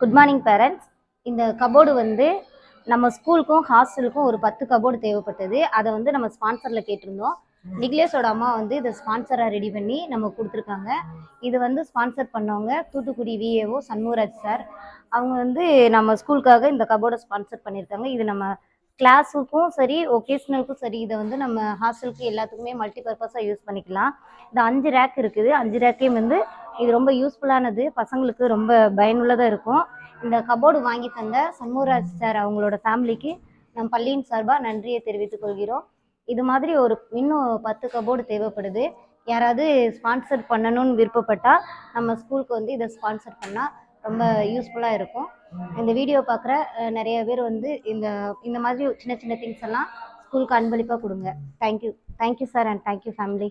Good morning parents. இந்த cupboard வந்து நம்ம ஸ்கூலுக்கும் ஹாஸ்டலுக்கும் ஒரு 10 கபோர்டு தேவைப்பட்டது. அதை வந்து நம்ம ஸ்பான்சரில் கேட்டிருந்தோம். நிக்லேஸோட அம்மா வந்து இதை ஸ்பான்சராக ரெடி பண்ணி நம்ம கொடுத்துருக்காங்க. இது வந்து ஸ்பான்சர் பண்ணவங்க தூத்துக்குடி விஏஓ சண்முகராஜ் சார். அவங்க வந்து நம்ம ஸ்கூலுக்காக இந்த கபோர்டை ஸ்பான்சர் பண்ணியிருக்காங்க. இது நம்ம கிளாஸுக்கும் சரி, ஒகேஷ்னலுக்கும் சரி, இதை வந்து நம்ம ஹாஸ்டலுக்கு எல்லாத்துக்குமே மல்டி பர்பஸாக யூஸ் பண்ணிக்கலாம். இந்த 5 ரேக் இருக்குது. 5 ரேக்கையும் வந்து இது ரொம்ப யூஸ்ஃபுல்லானது, பசங்களுக்கு ரொம்ப பயனுள்ளதாக இருக்கும். இந்த கபோர்டு வாங்கி தந்த சண்முகராஜ் சார் அவங்களோட ஃபேமிலிக்கு நம் பள்ளியின் சார்பாக நன்றியை தெரிவித்துக் கொள்கிறோம். இது மாதிரி இன்னும் 10 கபோர்டு தேவைப்படுது. யாராவது ஸ்பான்சர் பண்ணணும்னு விருப்பப்பட்டால் நம்ம ஸ்கூலுக்கு வந்து இதை ஸ்பான்சர் பண்ணால் ரொம்ப யூஸ்ஃபுல்லாக இருக்கும். இந்த வீடியோ பார்க்குற நிறைய பேர் வந்து இந்த மாதிரி சின்ன சின்ன திங்ஸ் எல்லாம் ஸ்கூலுக்கு அன்பளிப்பாக கொடுங்க. Thank you sir and thank you family.